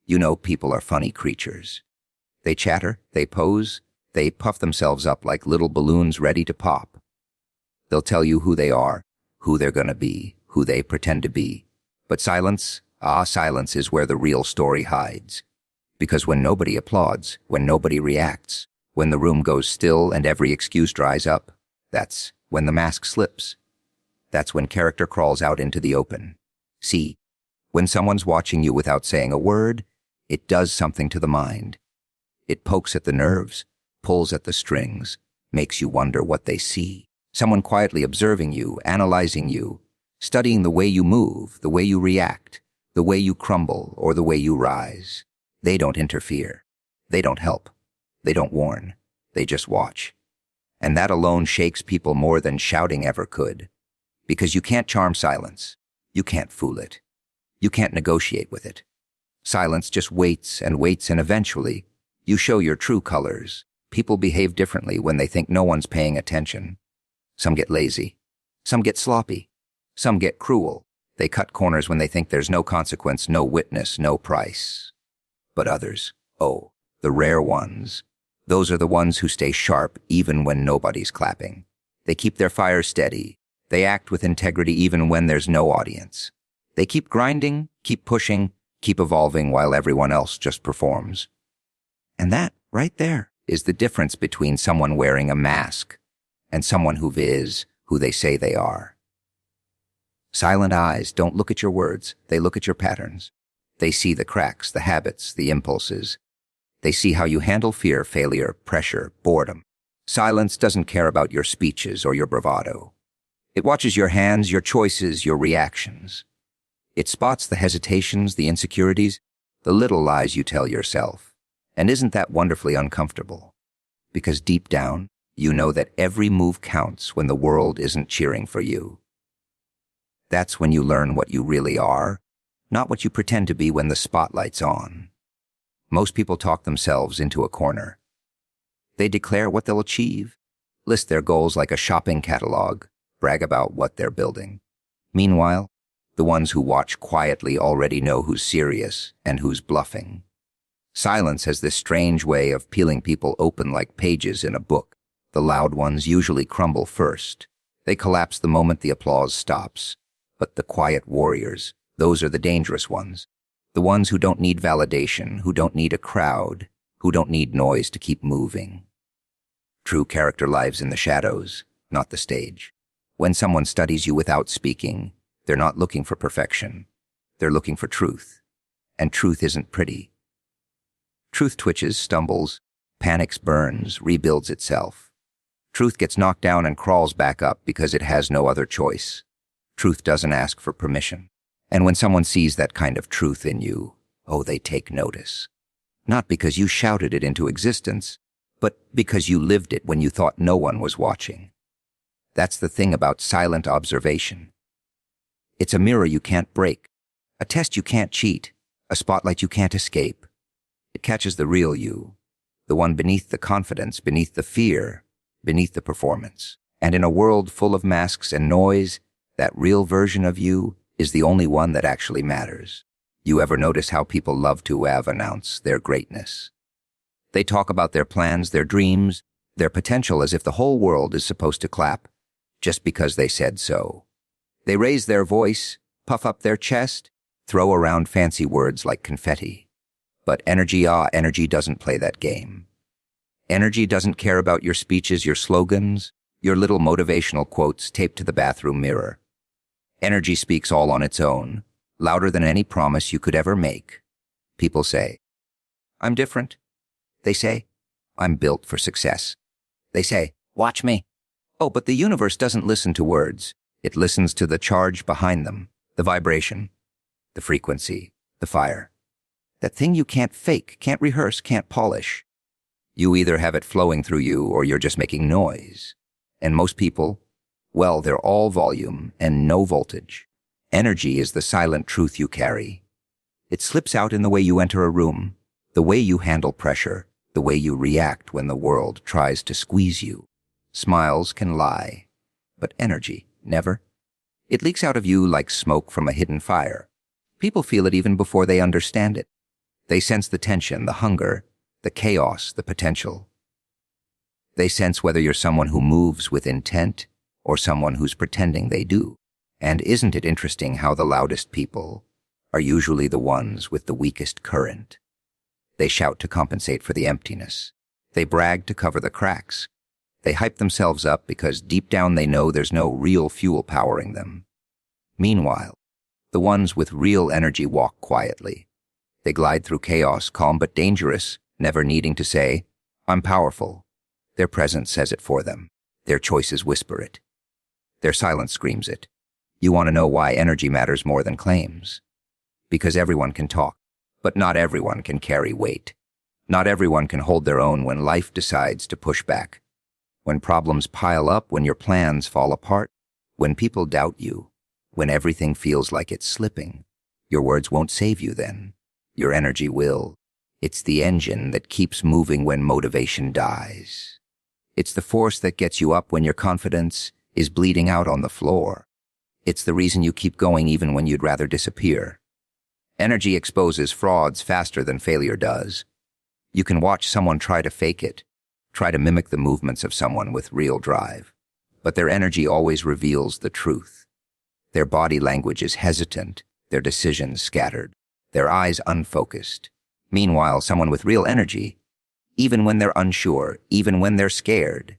You know people are funny creatures. They chatter, they pose, they puff themselves up like little balloons ready to pop. They'll tell you who they are, who they're gonna be, who they pretend to be. But silence, silence is where the real story hides. Because when nobody applauds, when nobody reacts, when the room goes still and every excuse dries up, that's when the mask slips. That's when character crawls out into the open. See, when someone's watching you without saying a word, it does something to the mind. It pokes at the nerves, pulls at the strings, makes you wonder what they see. Someone quietly observing you, analyzing you, studying the way you move, the way you react, the way you crumble, or the way you rise. They don't interfere. They don't help. They don't warn. They just watch. And that alone shakes people more than shouting ever could. Because you can't charm silence. You can't fool it. You can't negotiate with it. Silence just waits, and eventually, you show your true colors. People behave differently when they think no one's paying attention. Some get lazy. Some get sloppy. Some get cruel. They cut corners when they think there's no consequence, no witness, no price. But others, the rare ones, those are the ones who stay sharp even when nobody's clapping. They keep their fire steady. They act with integrity even when there's no audience. They keep grinding, keep pushing, keep evolving while everyone else just performs. And that, right there, is the difference between someone wearing a mask and someone who is who they say they are. Silent eyes don't look at your words, they look at your patterns. They see the cracks, the habits, the impulses. They see how you handle fear, failure, pressure, boredom. Silence doesn't care about your speeches or your bravado. It watches your hands, your choices, your reactions. It spots the hesitations, the insecurities, the little lies you tell yourself. And isn't that wonderfully uncomfortable? Because deep down, you know that every move counts when the world isn't cheering for you. That's when you learn what you really are, not what you pretend to be when the spotlight's on. Most people talk themselves into a corner. They declare what they'll achieve, list their goals like a shopping catalog, brag about what they're building. Meanwhile, the ones who watch quietly already know who's serious and who's bluffing. Silence has this strange way of peeling people open like pages in a book. The loud ones usually crumble first. They collapse the moment the applause stops. But the quiet warriors, those are the dangerous ones. The ones who don't need validation, who don't need a crowd, who don't need noise to keep moving. True character lives in the shadows, not the stage. When someone studies you without speaking, they're not looking for perfection. They're looking for truth. And truth isn't pretty. Truth twitches, stumbles, panics, burns, rebuilds itself. Truth gets knocked down and crawls back up because it has no other choice. Truth doesn't ask for permission. And when someone sees that kind of truth in you, they take notice. Not because you shouted it into existence, but because you lived it when you thought no one was watching. That's the thing about silent observation. It's a mirror you can't break, a test you can't cheat, a spotlight you can't escape. It catches the real you, the one beneath the confidence, beneath the fear, beneath the performance. And in a world full of masks and noise, that real version of you is the only one that actually matters. You ever notice how people love to announce their greatness? They talk about their plans, their dreams, their potential as if the whole world is supposed to clap just because they said so. They raise their voice, puff up their chest, throw around fancy words like confetti. But energy doesn't play that game. Energy doesn't care about your speeches, your slogans, your little motivational quotes taped to the bathroom mirror. Energy speaks all on its own, louder than any promise you could ever make. People say, "I'm different." They say, "I'm built for success." They say, "Watch me." But the universe doesn't listen to words. It listens to the charge behind them, the vibration, the frequency, the fire. That thing you can't fake, can't rehearse, can't polish. You either have it flowing through you or you're just making noise. And most people, they're all volume and no voltage. Energy is the silent truth you carry. It slips out in the way you enter a room, the way you handle pressure, the way you react when the world tries to squeeze you. Smiles can lie, but energy, never. It leaks out of you like smoke from a hidden fire. People feel it even before they understand it. They sense the tension, the hunger, the chaos, the potential. They sense whether you're someone who moves with intent or someone who's pretending they do. And isn't it interesting how the loudest people are usually the ones with the weakest current? They shout to compensate for the emptiness. They brag to cover the cracks. They hype themselves up because deep down they know there's no real fuel powering them. Meanwhile, the ones with real energy walk quietly. They glide through chaos, calm but dangerous, never needing to say, "I'm powerful." Their presence says it for them. Their choices whisper it. Their silence screams it. You want to know why energy matters more than claims? Because everyone can talk, but not everyone can carry weight. Not everyone can hold their own when life decides to push back. When problems pile up, when your plans fall apart, when people doubt you, when everything feels like it's slipping, your words won't save you then. Your energy will. It's the engine that keeps moving when motivation dies. It's the force that gets you up when your confidence is bleeding out on the floor. It's the reason you keep going even when you'd rather disappear. Energy exposes frauds faster than failure does. You can watch someone try to fake it, try to mimic the movements of someone with real drive. But their energy always reveals the truth. Their body language is hesitant, their decisions scattered, their eyes unfocused. Meanwhile, someone with real energy, even when they're unsure, even when they're scared,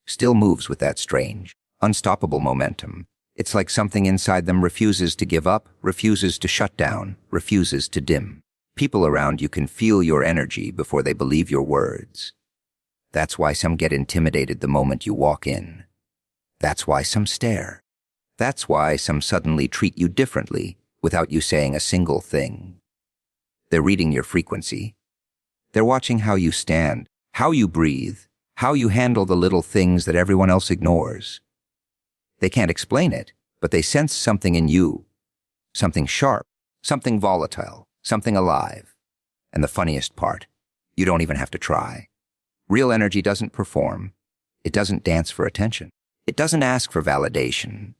still moves with that strange, unstoppable momentum. It's like something inside them refuses to give up, refuses to shut down, refuses to dim. People around you can feel your energy before they believe your words. That's why some get intimidated the moment you walk in. That's why some stare. That's why some suddenly treat you differently without you saying a single thing. They're reading your frequency. They're watching how you stand, how you breathe, how you handle the little things that everyone else ignores. They can't explain it, but they sense something in you. Something sharp, something volatile, something alive. And the funniest part, you don't even have to try. Real energy doesn't perform. It doesn't dance for attention. It doesn't ask for validation.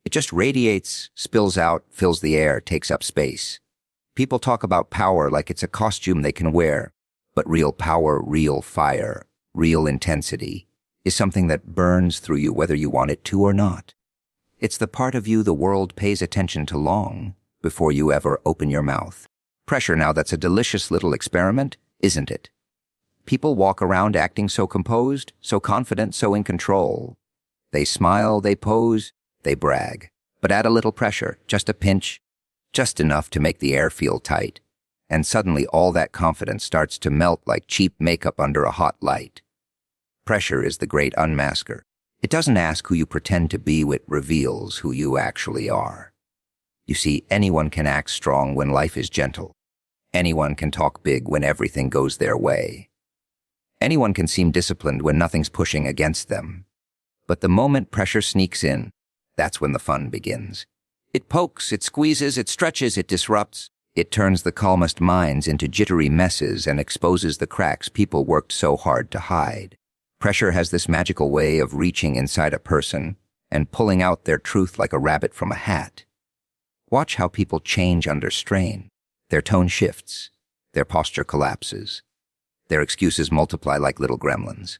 It just radiates, spills out, fills the air, takes up space. People talk about power like it's a costume they can wear, but real power, real fire, real intensity is something that burns through you whether you want it to or not. It's the part of you the world pays attention to long before you ever open your mouth. Pressure, now that's a delicious little experiment, isn't it? People walk around acting so composed, so confident, so in control. They smile, they pose, they brag. But add a little pressure, just a pinch, just enough to make the air feel tight. And suddenly all that confidence starts to melt like cheap makeup under a hot light. Pressure is the great unmasker. It doesn't ask who you pretend to be, it reveals who you actually are. You see, anyone can act strong when life is gentle. Anyone can talk big when everything goes their way. Anyone can seem disciplined when nothing's pushing against them. But the moment pressure sneaks in, that's when the fun begins. It pokes, it squeezes, it stretches, it disrupts. It turns the calmest minds into jittery messes and exposes the cracks people worked so hard to hide. Pressure has this magical way of reaching inside a person and pulling out their truth like a rabbit from a hat. Watch how people change under strain. Their tone shifts. Their posture collapses. Their excuses multiply like little gremlins.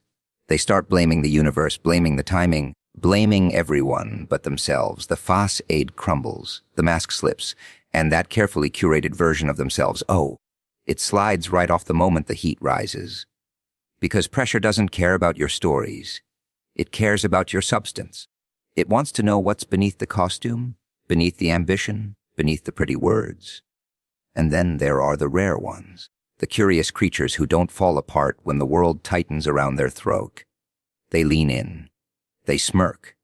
They start blaming the universe, blaming the timing, blaming everyone but themselves. The facade crumbles, the mask slips, and that carefully curated version of themselves, it slides right off the moment the heat rises. Because pressure doesn't care about your stories. It cares about your substance. It wants to know what's beneath the costume, beneath the ambition, beneath the pretty words. And then there are the rare ones, the curious creatures who don't fall apart when the world tightens around their throat. They lean in. They smirk.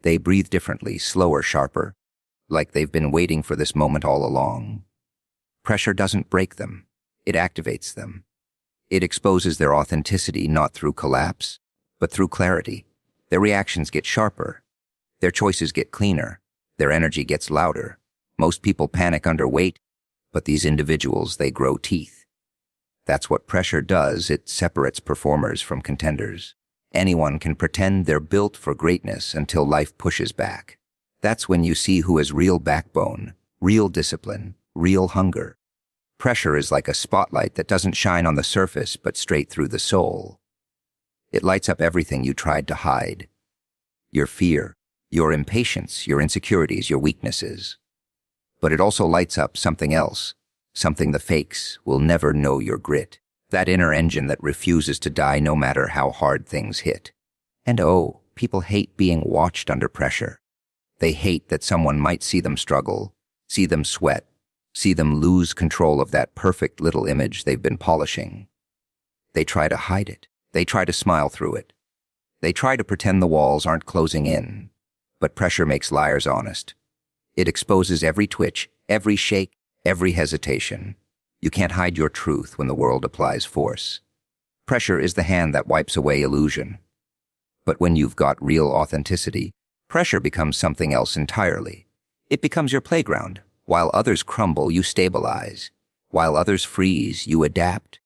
They breathe differently, slower, sharper, like they've been waiting for this moment all along. Pressure doesn't break them. It activates them. It exposes their authenticity not through collapse, but through clarity. Their reactions get sharper. Their choices get cleaner. Their energy gets louder. Most people panic under weight, but these individuals, they grow teeth. That's what pressure does. It separates performers from contenders. Anyone can pretend they're built for greatness until life pushes back. That's when you see who has real backbone, real discipline, real hunger. Pressure is like a spotlight that doesn't shine on the surface but straight through the soul. It lights up everything you tried to hide. Your fear, your impatience, your insecurities, your weaknesses. But it also lights up something else, something the fakes will never know: your grit. That inner engine that refuses to die no matter how hard things hit. And oh, people hate being watched under pressure. They hate that someone might see them struggle, see them sweat, see them lose control of that perfect little image they've been polishing. They try to hide it. They try to smile through it. They try to pretend the walls aren't closing in. But pressure makes liars honest. It exposes every twitch, every shake, every hesitation. You can't hide your truth when the world applies force. Pressure is the hand that wipes away illusion. But when you've got real authenticity, pressure becomes something else entirely. It becomes your playground. While others crumble, you stabilize. While others freeze, you adapt.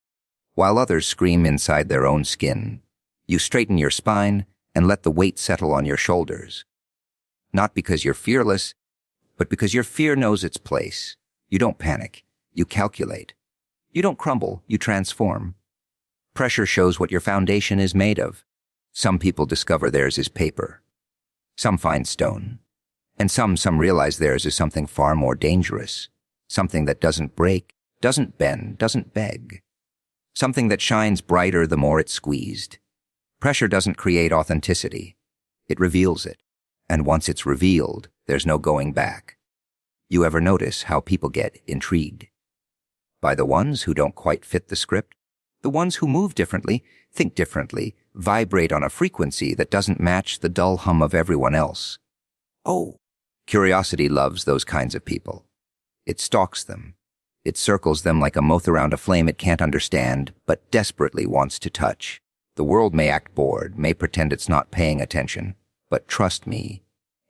While others scream inside their own skin, you straighten your spine and let the weight settle on your shoulders. Not because you're fearless, but because your fear knows its place. You don't panic. You calculate. You don't crumble, you transform. Pressure shows what your foundation is made of. Some people discover theirs is paper. Some find stone. And some realize theirs is something far more dangerous. Something that doesn't break, doesn't bend, doesn't beg. Something that shines brighter the more it's squeezed. Pressure doesn't create authenticity. It reveals it. And once it's revealed, there's no going back. You ever notice how people get intrigued? By the ones who don't quite fit the script? The ones who move differently, think differently, vibrate on a frequency that doesn't match the dull hum of everyone else. Oh, curiosity loves those kinds of people. It stalks them. It circles them like a moth around a flame it can't understand, but desperately wants to touch. The world may act bored, may pretend it's not paying attention, but trust me,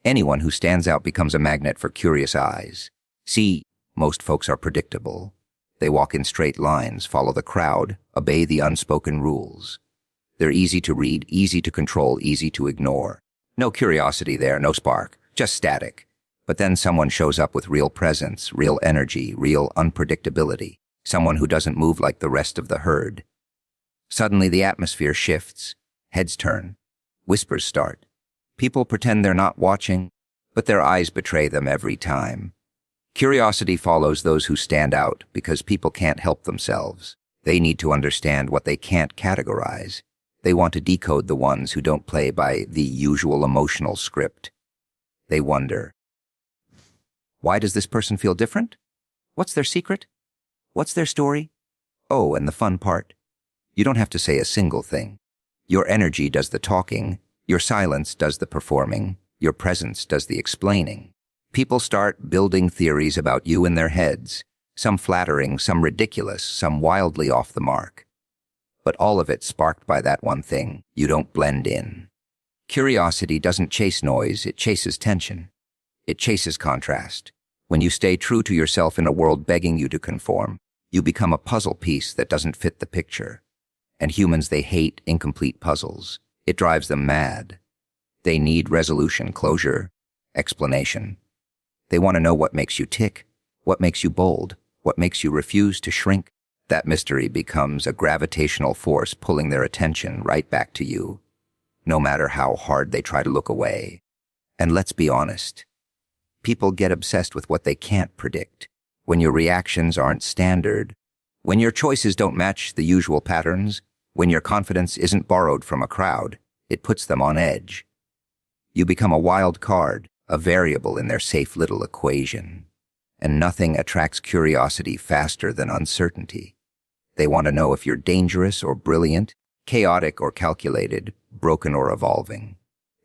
anyone who stands out becomes a magnet for curious eyes. See, most folks are predictable. They walk in straight lines, follow the crowd, obey the unspoken rules. They're easy to read, easy to control, easy to ignore. No curiosity there, no spark, just static. But then someone shows up with real presence, real energy, real unpredictability. Someone who doesn't move like the rest of the herd. Suddenly the atmosphere shifts. Heads turn. Whispers start. People pretend they're not watching, but their eyes betray them every time. Curiosity follows those who stand out because people can't help themselves. They need to understand what they can't categorize. They want to decode the ones who don't play by the usual emotional script. They wonder, why does this person feel different? What's their secret? What's their story? Oh, and the fun part. You don't have to say a single thing. Your energy does the talking. Your silence does the performing. Your presence does the explaining. People start building theories about you in their heads, some flattering, some ridiculous, some wildly off the mark. But all of it sparked by that one thing: you don't blend in. Curiosity doesn't chase noise, it chases tension. It chases contrast. When you stay true to yourself in a world begging you to conform, you become a puzzle piece that doesn't fit the picture. And humans, they hate incomplete puzzles. It drives them mad. They need resolution, closure, explanation. They want to know what makes you tick, what makes you bold, what makes you refuse to shrink. That mystery becomes a gravitational force pulling their attention right back to you, no matter how hard they try to look away. And let's be honest, people get obsessed with what they can't predict. When your reactions aren't standard, when your choices don't match the usual patterns, when your confidence isn't borrowed from a crowd, it puts them on edge. You become a wild card, a variable in their safe little equation. And nothing attracts curiosity faster than uncertainty. They want to know if you're dangerous or brilliant, chaotic or calculated, broken or evolving.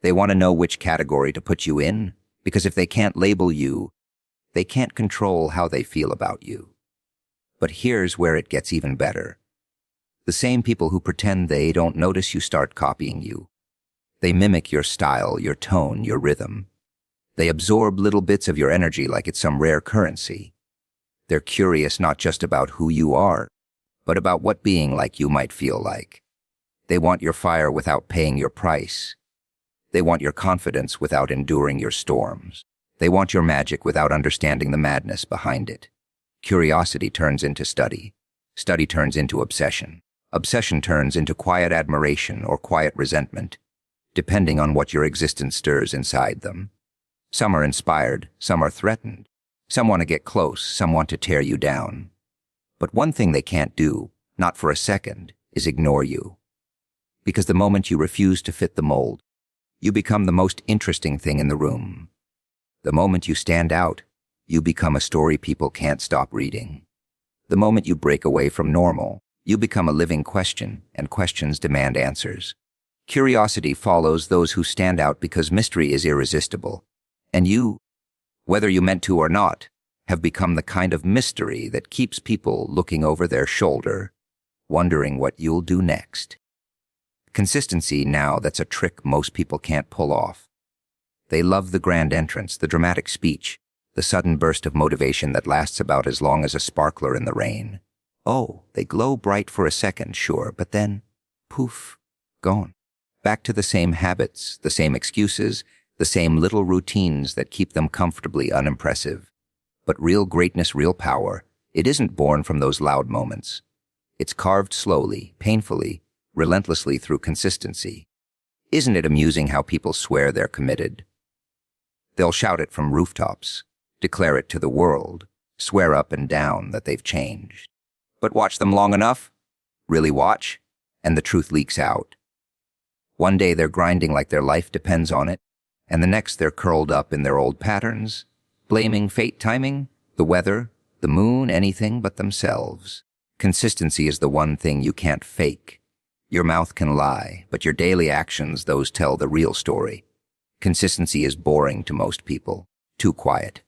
They want to know which category to put you in, because if they can't label you, they can't control how they feel about you. But here's where it gets even better. The same people who pretend they don't notice you start copying you. They mimic your style, your tone, your rhythm. They absorb little bits of your energy like it's some rare currency. They're curious not just about who you are, but about what being like you might feel like. They want your fire without paying your price. They want your confidence without enduring your storms. They want your magic without understanding the madness behind it. Curiosity turns into study. Study turns into obsession. Obsession turns into quiet admiration or quiet resentment, depending on what your existence stirs inside them. Some are inspired, some are threatened. Some want to get close, some want to tear you down. But one thing they can't do, not for a second, is ignore you. Because the moment you refuse to fit the mold, you become the most interesting thing in the room. The moment you stand out, you become a story people can't stop reading. The moment you break away from normal, you become a living question, and questions demand answers. Curiosity follows those who stand out because mystery is irresistible. And you, whether you meant to or not, have become the kind of mystery that keeps people looking over their shoulder, wondering what you'll do next. Consistency, now, that's a trick most people can't pull off. They love the grand entrance, the dramatic speech, the sudden burst of motivation that lasts about as long as a sparkler in the rain. Oh, they glow bright for a second, sure, but then, poof, gone. Back to the same habits, the same excuses, the same little routines that keep them comfortably unimpressive. But real greatness, real power, it isn't born from those loud moments. It's carved slowly, painfully, relentlessly through consistency. Isn't it amusing how people swear they're committed? They'll shout it from rooftops, declare it to the world, swear up and down that they've changed. But watch them long enough, really watch, and the truth leaks out. One day they're grinding like their life depends on it, and the next they're curled up in their old patterns, blaming fate, timing, the weather, the moon, anything but themselves. Consistency is the one thing you can't fake. Your mouth can lie, but your daily actions, those tell the real story. Consistency is boring to most people, too quiet.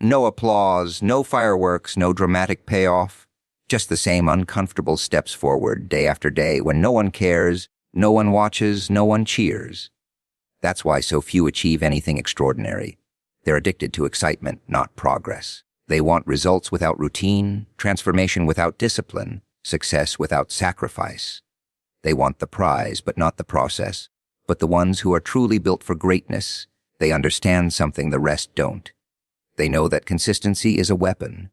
No applause, no fireworks, no dramatic payoff, just the same uncomfortable steps forward day after day when no one cares, no one watches, no one cheers. That's why so few achieve anything extraordinary. They're addicted to excitement, not progress. They want results without routine, transformation without discipline, success without sacrifice. They want the prize, but not the process. But the ones who are truly built for greatness, they understand something the rest don't. They know that consistency is a weapon.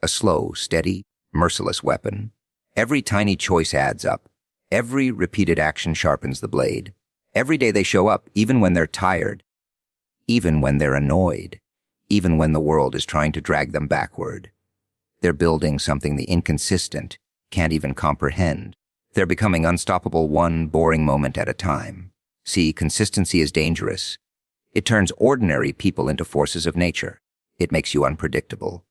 A slow, steady, merciless weapon. Every tiny choice adds up. Every repeated action sharpens the blade. Every day they show up, even when they're tired, even when they're annoyed, even when the world is trying to drag them backward. They're building something the inconsistent can't even comprehend. They're becoming unstoppable, one boring moment at a time. See, consistency is dangerous. It turns ordinary people into forces of nature. It makes you unpredictable.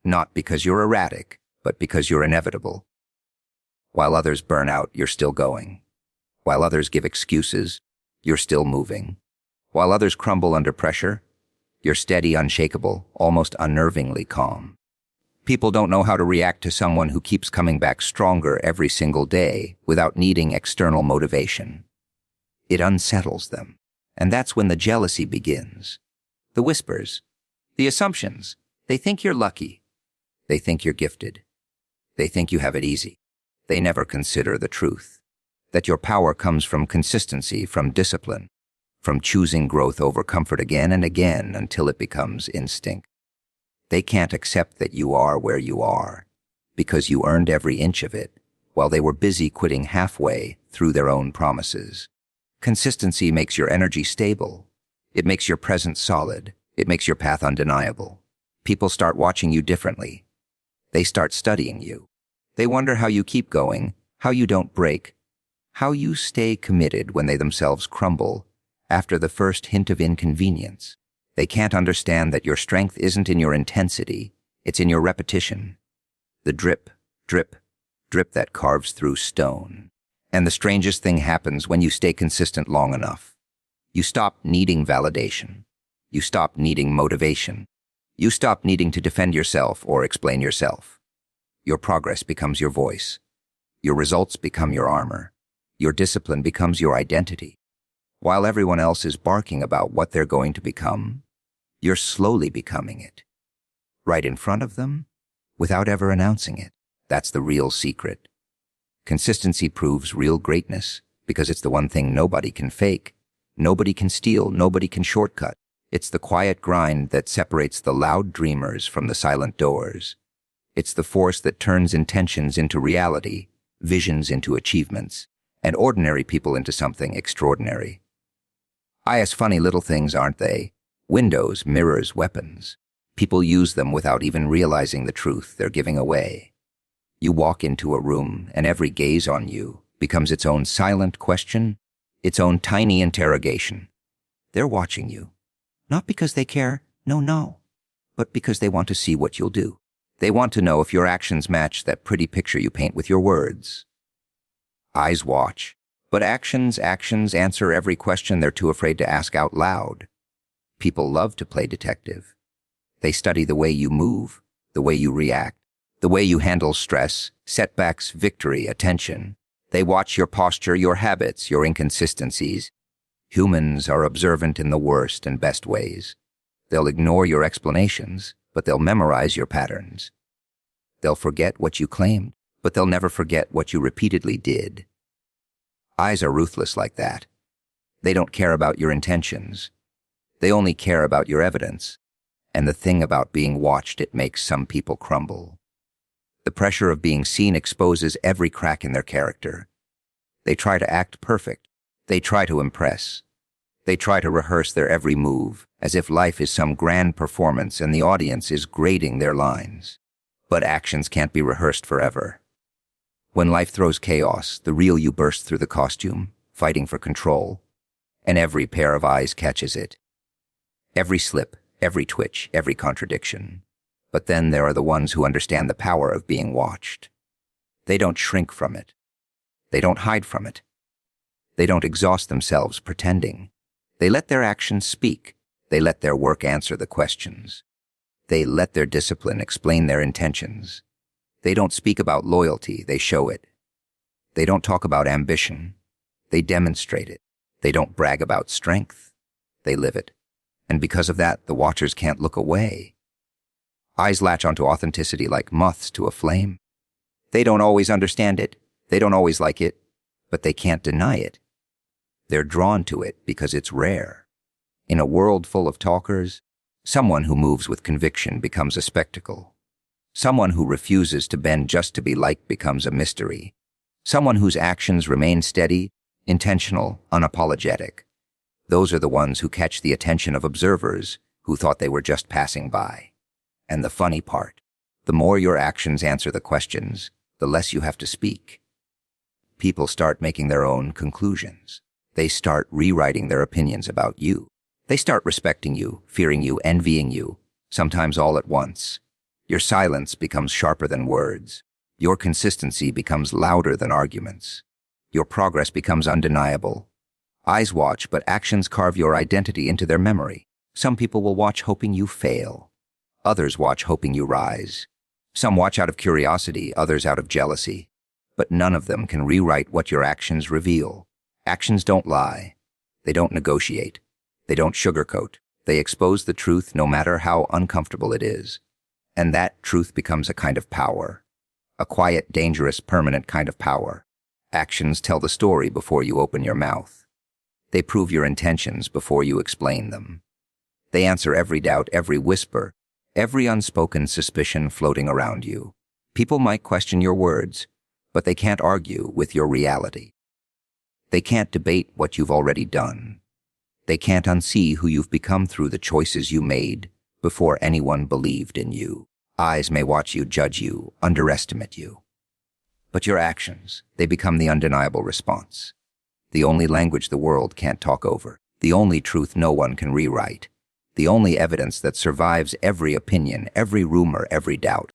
Not because you're erratic, but because you're inevitable. While others burn out, you're still going. While others give excuses, you're still moving. While others crumble under pressure, you're steady, unshakable, almost unnervingly calm. People don't know how to react to someone who keeps coming back stronger every single day without needing external motivation. It unsettles them, and that's when the jealousy begins. The whispers, the assumptions. They think you're lucky. They think you're gifted. They think you have it easy. They never consider the truth, that your power comes from consistency, from discipline, from choosing growth over comfort again and again until it becomes instinct. They can't accept that you are where you are because you earned every inch of it while they were busy quitting halfway through their own promises. Consistency makes your energy stable. It makes your presence solid. It makes your path undeniable. People start watching you differently. They start studying you. They wonder how you keep going, how you don't break, how you stay committed when they themselves crumble after the first hint of inconvenience. They can't understand that your strength isn't in your intensity, it's in your repetition. The drip, drip, drip that carves through stone. And the strangest thing happens when you stay consistent long enough. You stop needing validation. You stop needing motivation. You stop needing to defend yourself or explain yourself. Your progress becomes your voice. Your results become your armor. Your discipline becomes your identity. While everyone else is barking about what they're going to become, you're slowly becoming it. Right in front of them, without ever announcing it. That's the real secret. Consistency proves real greatness because it's the one thing nobody can fake. Nobody can steal, nobody can shortcut. It's the quiet grind that separates the loud dreamers from the silent doers. It's the force that turns intentions into reality, visions into achievements, and ordinary people into something extraordinary. Eyes funny little things, aren't they? Windows, mirrors, weapons. People use them without even realizing the truth they're giving away. You walk into a room, and every gaze on you becomes its own silent question, its own tiny interrogation. They're watching you, not because they care, no, but because they want to see what you'll do. They want to know if your actions match that pretty picture you paint with your words. Eyes watch, but actions answer every question they're too afraid to ask out loud. People love to play detective. They study the way you move, the way you react, the way you handle stress, setbacks, victory, attention. They watch your posture, your habits, your inconsistencies. Humans are observant in the worst and best ways. They'll ignore your explanations, but they'll memorize your patterns. They'll forget what you claimed, but they'll never forget what you repeatedly did. Eyes are ruthless like that. They don't care about your intentions. They only care about your evidence. And the thing about being watched, it makes some people crumble. The pressure of being seen exposes every crack in their character. They try to act perfect. They try to impress. They try to rehearse their every move, as if life is some grand performance and the audience is grading their lines. But actions can't be rehearsed forever. When life throws chaos, the real you bursts through the costume, fighting for control, and every pair of eyes catches it. Every slip, every twitch, every contradiction. But then there are the ones who understand the power of being watched. They don't shrink from it. They don't hide from it. They don't exhaust themselves pretending. They let their actions speak. They let their work answer the questions. They let their discipline explain their intentions. They don't speak about loyalty, they show it. They don't talk about ambition. They demonstrate it. They don't brag about strength. They live it. And because of that, the watchers can't look away. Eyes latch onto authenticity like moths to a flame. They don't always understand it. They don't always like it. But they can't deny it. They're drawn to it because it's rare. In a world full of talkers, someone who moves with conviction becomes a spectacle. Someone who refuses to bend just to be liked becomes a mystery. Someone whose actions remain steady, intentional, unapologetic. Those are the ones who catch the attention of observers who thought they were just passing by. And the funny part, the more your actions answer the questions, the less you have to speak. People start making their own conclusions. They start rewriting their opinions about you. They start respecting you, fearing you, envying you, sometimes all at once. Your silence becomes sharper than words. Your consistency becomes louder than arguments. Your progress becomes undeniable. Eyes watch, but actions carve your identity into their memory. Some people will watch hoping you fail. Others watch hoping you rise. Some watch out of curiosity, others out of jealousy. But none of them can rewrite what your actions reveal. Actions don't lie. They don't negotiate. They don't sugarcoat. They expose the truth no matter how uncomfortable it is. And that truth becomes a kind of power. A quiet, dangerous, permanent kind of power. Actions tell the story before you open your mouth. They prove your intentions before you explain them. They answer every doubt, every whisper, every unspoken suspicion floating around you. People might question your words, but they can't argue with your reality. They can't debate what you've already done. They can't unsee who you've become through the choices you made before anyone believed in you. Eyes may watch you, judge you, underestimate you. But your actions, they become the undeniable response. The only language the world can't talk over. The only truth no one can rewrite. The only evidence that survives every opinion, every rumor, every doubt.